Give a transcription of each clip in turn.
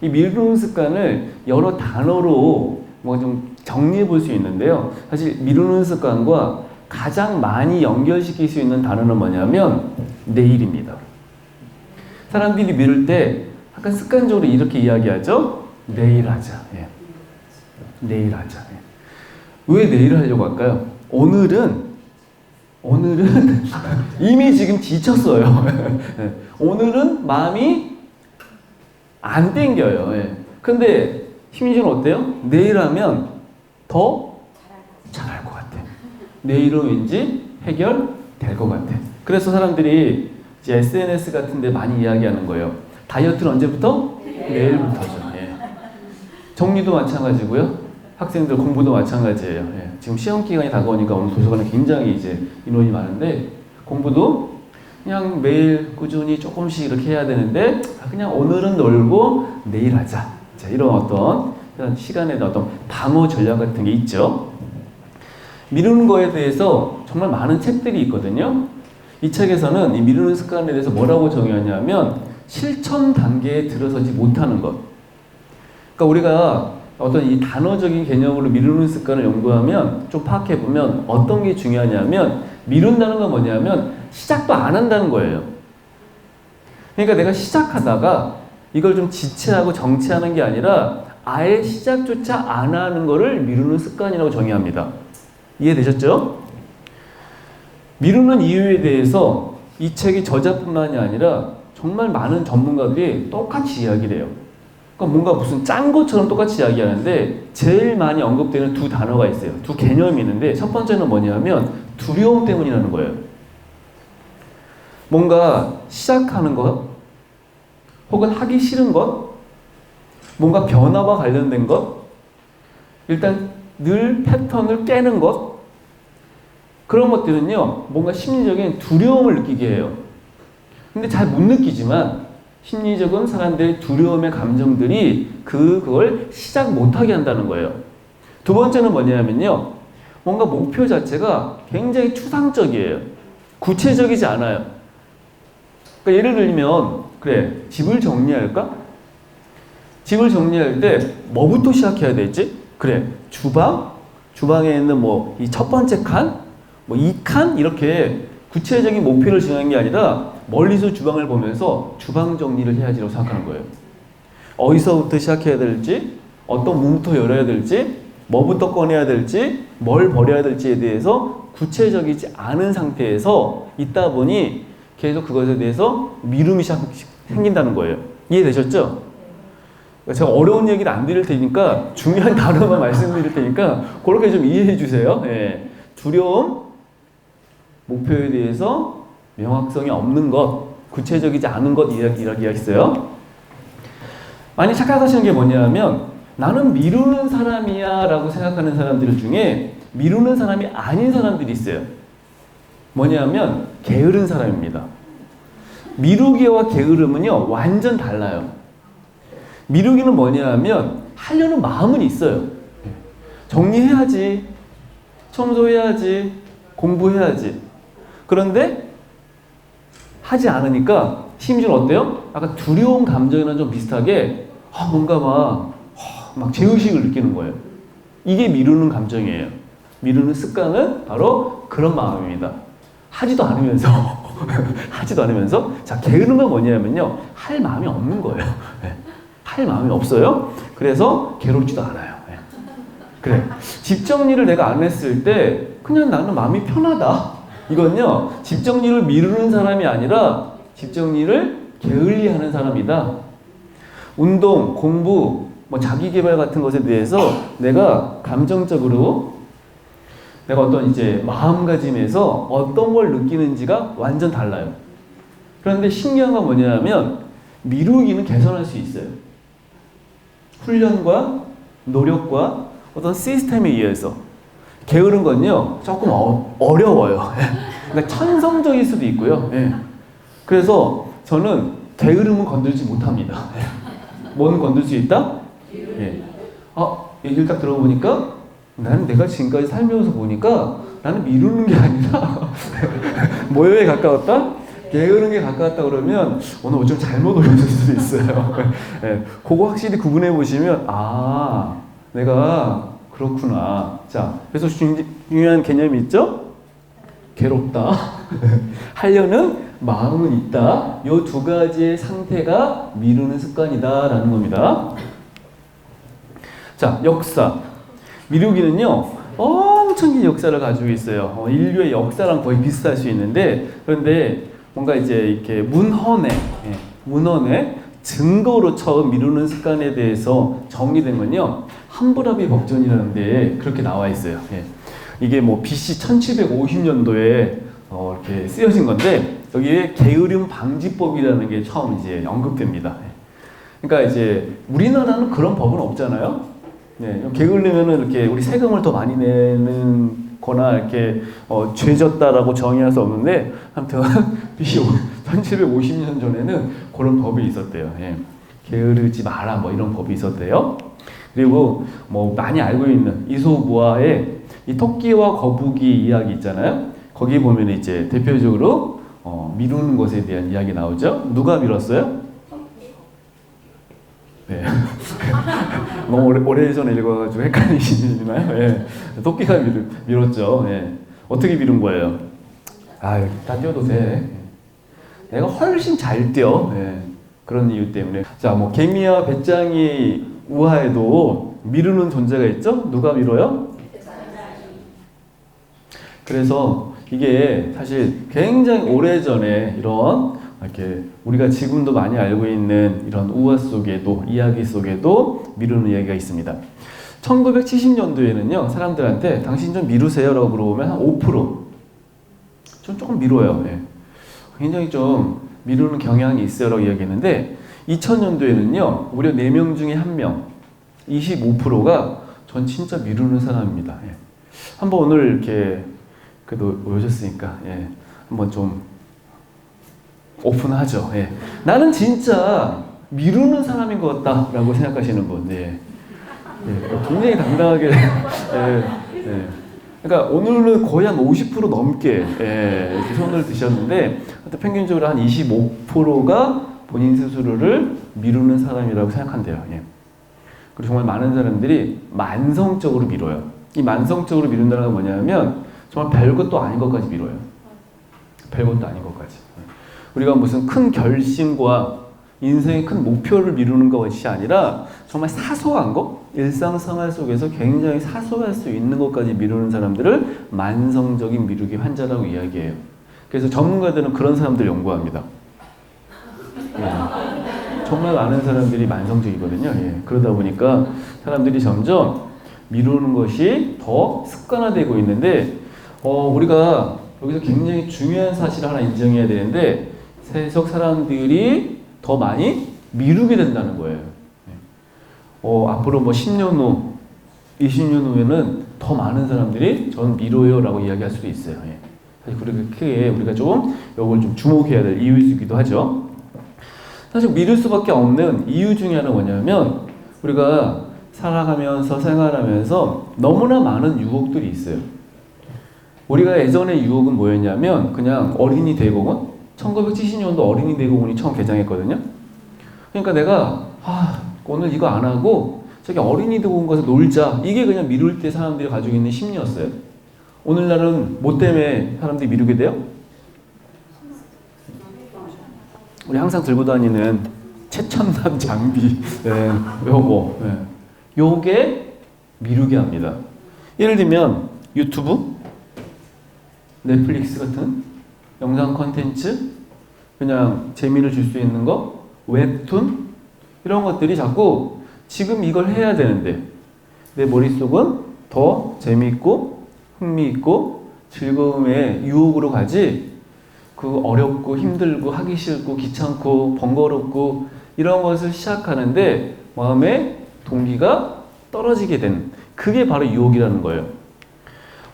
이 미루는 습관을 여러 단어로 뭐 좀 정리해 볼 수 있는데요. 사실 미루는 습관과 가장 많이 연결시킬 수 있는 단어는 뭐냐면 내일입니다. 사람들이 미룰 때 약간 습관적으로 이렇게 이야기하죠. 내일 하자. 예. 내일 하자. 예. 왜 내일 하려고 할까요? 오늘은 이미 지금 지쳤어요. 예. 오늘은 마음이 안 땡겨요. 예. 근데 심리적으로 어때요? 내일 하면 더 잘할 것 같아. 내일은 왠지 해결될 것 같아. 그래서 사람들이 이제 SNS 같은 데 많이 이야기하는 거예요. 다이어트는 언제부터? 내일부터죠. 예. 정리도 마찬가지고요. 학생들 공부도 마찬가지예요. 예. 지금 시험 기간이 다가오니까 오늘 도서관에 굉장히 이제 인원이 많은데 공부도 그냥 매일 꾸준히 조금씩 이렇게 해야 되는데 그냥 오늘은 놀고 내일 하자. 자, 이런 어떤 시간에 어떤 방어 전략 같은 게 있죠. 미루는 거에 대해서 정말 많은 책들이 있거든요. 이 책에서는 이 미루는 습관에 대해서 뭐라고 정의하냐면 실천 단계에 들어서지 못하는 것. 그러니까 우리가 어떤 이 단어적인 개념으로 미루는 습관을 연구하면 좀 파악해 보면 어떤 게 중요하냐면 미룬다는 건 뭐냐면 시작도 안 한다는 거예요. 그러니까 내가 시작하다가 이걸 좀 지체하고 정체하는 게 아니라 아예 시작조차 안 하는 거를 미루는 습관이라고 정의합니다. 이해되셨죠? 미루는 이유에 대해서 이 책의 저자뿐만이 아니라 정말 많은 전문가들이 똑같이 이야기를 해요. 그러니까 뭔가 무슨 짠 것처럼 똑같이 이야기하는데 제일 많이 언급되는 두 단어가 있어요. 두 개념이 있는데 첫 번째는 뭐냐면 두려움 때문이라는 거예요. 뭔가 시작하는 것 혹은 하기 싫은 것 뭔가 변화와 관련된 것 일단 늘 패턴을 깨는 것 그런 것들은요 뭔가 심리적인 두려움을 느끼게 해요. 근데 잘 못 느끼지만 심리적인 사람들의 두려움의 감정들이 그걸 시작 못하게 한다는 거예요. 두 번째는 뭐냐면요. 뭔가 목표 자체가 굉장히 추상적이에요. 구체적이지 않아요. 그러니까 예를 들면 그래 집을 정리할까? 집을 정리할 때 뭐부터 시작해야 되지? 그래 주방에 있는 뭐 이 첫 번째 칸, 뭐 2칸 이렇게 구체적인 목표를 정하는 게 아니라 멀리서 주방을 보면서 주방 정리를 해야지라고 생각하는 거예요. 어디서부터 시작해야 될지, 어떤 문부터 열어야 될지, 뭐부터 꺼내야 될지, 뭘 버려야 될지에 대해서 구체적이지 않은 상태에서 있다 보니 계속 그것에 대해서 미움이 생긴다는 거예요. 이해되셨죠? 제가 어려운 얘기를 안 드릴 테니까 중요한 단어만 말씀드릴 테니까 그렇게 좀 이해해 주세요. 예. 두려움, 목표에 대해서 명확성이 없는 것, 구체적이지 않은 것 이야기했어요. 많이 착각하시는 게 뭐냐면 나는 미루는 사람이야 라고 생각하는 사람들 중에 미루는 사람이 아닌 사람들이 있어요. 뭐냐면 게으른 사람입니다. 미루기와 게으름은요 완전 달라요. 미루기는 뭐냐면 하려는 마음은 있어요. 정리해야지, 청소해야지, 공부해야지. 그런데 하지 않으니까 심지어는 어때요? 약간 두려운 감정이랑 좀 비슷하게 뭔가 막 죄의식을 느끼는 거예요. 이게 미루는 감정이에요. 미루는 습관은 바로 그런 마음입니다. 하지도 않으면서 자 게으른 건 뭐냐면요 할 마음이 없는 거예요. 할 마음이 없어요. 그래서 괴롭지도 않아요. 그래 집 정리를 내가 안 했을 때 그냥 나는 마음이 편하다. 이건요 집 정리를 미루는 사람이 아니라 집 정리를 게을리하는 사람이다. 운동, 공부, 뭐 자기개발 같은 것에 대해서 내가 감정적으로 내가 어떤 이제 마음가짐에서 어떤 걸 느끼는지가 완전 달라요. 그런데 신기한 건 뭐냐면 미루기는 개선할 수 있어요. 훈련과 노력과 어떤 시스템에 의해서. 게으른 건요 조금 어려워요. 그러니까 천성적일 수도 있고요. 그래서 저는 게으름은 건들지 못합니다. 뭐는 건들 수 있다? 얘기를 딱 들어보니까 나는 내가 지금까지 살면서 보니까 나는 미루는 게 아니라 모여에 가까웠다? 게으른 게 가까웠다 그러면 오늘 좀 잘못 올렸을 수도 있어요. 예, 그거 확실히 구분해 보시면 아 내가 그렇구나. 자, 그래서 중요한 개념이 있죠? 괴롭다. 하려는 마음은 있다. 이 두 가지의 상태가 미루는 습관이다라는 겁니다. 자, 역사. 미루기는요, 엄청 긴 역사를 가지고 있어요. 인류의 역사랑 거의 비슷할 수 있는데, 그런데 뭔가 이제 이렇게 문헌에 증거로 처음 미루는 습관에 대해서 정리된 건요, 함부라비 법전이라는 데 그렇게 나와 있어요. 예. 이게 뭐 BC 1750년도에 이렇게 쓰여진 건데, 여기에 게으름 방지법이라는 게 처음 이제 언급됩니다. 그러니까 이제 우리나라는 그런 법은 없잖아요. 네, 게으르면은 이렇게 우리 세금을 더 많이 내는 거나 이렇게 죄졌다라고 정의할 수 없는데, 아무튼 BC 1750년 전에는 그런 법이 있었대요. 예. 게으르지 마라 뭐 이런 법이 있었대요. 그리고 뭐 많이 알고 있는 이솝우화의 이 토끼와 거북이 이야기 있잖아요. 거기 보면 이제 대표적으로 미루는 것에 대한 이야기 나오죠. 누가 밀었어요? 네. 너무 오래전에 읽어가지고 헷갈리시나요? 예. 토끼가 밀었죠. 예. 어떻게 미룬 거예요? 아, 다 뛰어도 돼. 내가 훨씬 잘 뛰어. 예. 그런 이유 때문에. 자, 뭐 개미와 배짱이 우화에도 미루는 존재가 있죠? 누가 밀어요? 그래서 이게 사실 굉장히 오래전에 이런 이렇게 우리가 지금도 많이 알고 있는 이런 우화 속에도 이야기 속에도 미루는 이야기가 있습니다. 1970년도에는요 사람들한테 당신 좀 미루세요라고 물어보면 한 5%. 좀 조금 미뤄요. 네. 굉장히 좀 미루는 경향이 있어요라고 이야기했는데 2000년도에는요 무려 4명 중에 1명 25%가 전 진짜 미루는 사람입니다. 예. 한번 오늘 이렇게 그래도 오셨으니까 예. 한번 좀 오픈하죠. 예. 나는 진짜 미루는 사람인 것 같다라고 생각하시는 분, 예. 예. 굉장히 당당하게, 예. 예. 그러니까 오늘은 거의 한 50% 넘게 예. 이렇게 손을 드셨는데 평균적으로 한 25%가 본인 스스로를 미루는 사람이라고 생각한대요. 예. 그리고 정말 많은 사람들이 만성적으로 미뤄요. 이 만성적으로 미룬다는 건 뭐냐면 정말 별것도 아닌 것까지 미뤄요. 별것도 아닌 것까지. 우리가 무슨 큰 결심과 인생의 큰 목표를 미루는 것이 아니라 정말 사소한 것, 일상생활 속에서 굉장히 사소할 수 있는 것까지 미루는 사람들을 만성적인 미루기 환자라고 이야기해요. 그래서 전문가들은 그런 사람들 연구합니다. 예. 정말 많은 사람들이 만성적이거든요. 예. 그러다 보니까 사람들이 점점 미루는 것이 더 습관화되고 있는데 우리가 여기서 굉장히 중요한 사실을 하나 인정해야 되는데 세속 사람들이 더 많이 미루게 된다는 거예요. 앞으로 뭐 10년 후, 20년 후에는 더 많은 사람들이 전 미뤄요 라고 이야기할 수도 있어요. 예. 사실 그렇게 크게 우리가 좀 이걸 좀 주목해야 될 이유이기도 하죠. 사실 미룰 수밖에 없는 이유 중에 하나가 뭐냐면 우리가 살아가면서 생활하면서 너무나 많은 유혹들이 있어요. 우리가 예전에 유혹은 뭐였냐면 그냥 어린이 대공원 1970년도 어린이 대공원이 처음 개장했거든요. 그러니까 내가 오늘 이거 안 하고 저기 어린이 대공원 가서 놀자. 이게 그냥 미룰 때 사람들이 가지고 있는 심리였어요. 오늘날은 뭐 때문에 사람들이 미루게 돼요? 우리 항상 들고 다니는 최첨단 장비, 네, 요거, 네. 요게 미루게 합니다. 예를 들면 유튜브, 넷플릭스 같은 영상 콘텐츠, 그냥 재미를 줄 수 있는 거, 웹툰 이런 것들이 자꾸 지금 이걸 해야 되는데 내 머릿속은 더 재미있고 흥미있고 즐거움의 유혹으로 가지 그 어렵고 힘들고 하기 싫고 귀찮고 번거롭고 이런 것을 시작하는데 마음의 동기가 떨어지게 된 그게 바로 유혹이라는 거예요.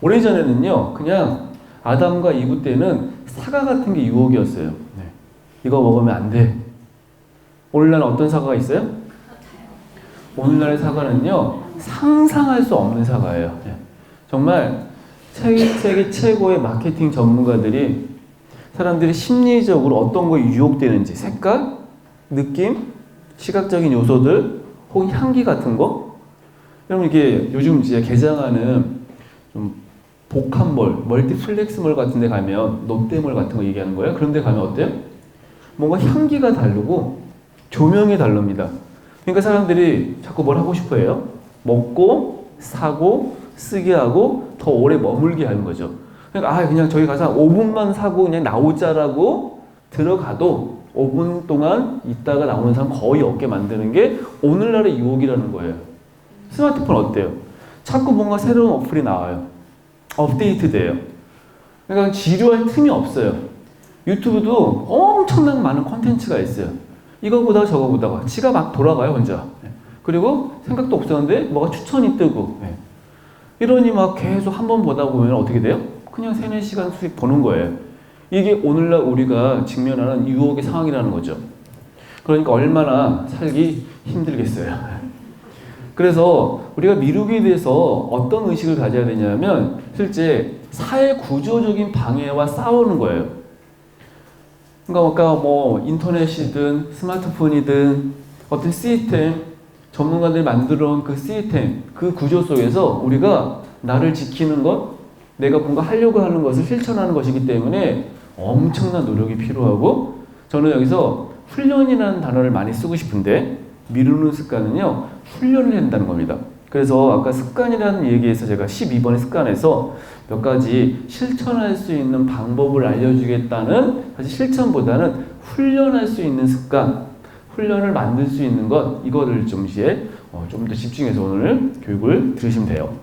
오래전에는요 그냥 아담과 이브 때는 사과 같은 게 유혹이었어요. 네. 이거 먹으면 안 돼. 오늘날 어떤 사과가 있어요? 오늘날의 사과는요 상상할 수 없는 사과예요. 네. 정말 세계 최고의 마케팅 전문가들이 사람들이 심리적으로 어떤 거에 유혹되는지, 색깔, 느낌, 시각적인 요소들, 혹은 향기 같은 거. 여러분 이게 요즘 이제 개장하는 좀 복합몰, 멀티플렉스몰 같은 데 가면 롯데몰 같은 거 얘기하는 거예요. 그런 데 가면 어때요? 뭔가 향기가 다르고 조명이 다릅니다. 그러니까 사람들이 자꾸 뭘 하고 싶어 해요? 먹고, 사고, 쓰게 하고 더 오래 머물게 하는 거죠. 그러니까 그냥 저기 가서 5분만 사고 그냥 나오자라고 들어가도 5분 동안 있다가 나오는 사람 거의 없게 만드는 게 오늘날의 유혹이라는 거예요. 스마트폰 어때요? 자꾸 뭔가 새로운 어플이 나와요. 업데이트 돼요. 그러니까 지루할 틈이 없어요. 유튜브도 엄청나게 많은 콘텐츠가 있어요. 이거 보다가 저거 보다가 지가 막 돌아가요 혼자. 그리고 생각도 없었는데 뭐가 추천이 뜨고 이러니 막 계속 한 번 보다 보면 어떻게 돼요? 그냥 3-4시간 수익 보는 거예요. 이게 오늘날 우리가 직면하는 유혹의 상황이라는 거죠. 그러니까 얼마나 살기 힘들겠어요. 그래서 우리가 미루기에 대해서 어떤 의식을 가져야 되냐면 실제 사회 구조적인 방해와 싸우는 거예요. 그러니까 아까 뭐 인터넷이든 스마트폰이든 어떤 시스템, 전문가들이 만들어 온 그 시스템, 그 구조 속에서 우리가 나를 지키는 것, 내가 뭔가 하려고 하는 것을 실천하는 것이기 때문에 엄청난 노력이 필요하고, 저는 여기서 훈련이라는 단어를 많이 쓰고 싶은데 미루는 습관은요 훈련을 한다는 겁니다. 그래서 아까 습관이라는 얘기에서 제가 12번의 습관에서 몇 가지 실천할 수 있는 방법을 알려주겠다는, 사실 실천보다는 훈련할 수 있는 습관, 훈련을 만들 수 있는 것, 이거를 좀 이제 좀 더 집중해서 오늘 교육을 들으시면 돼요.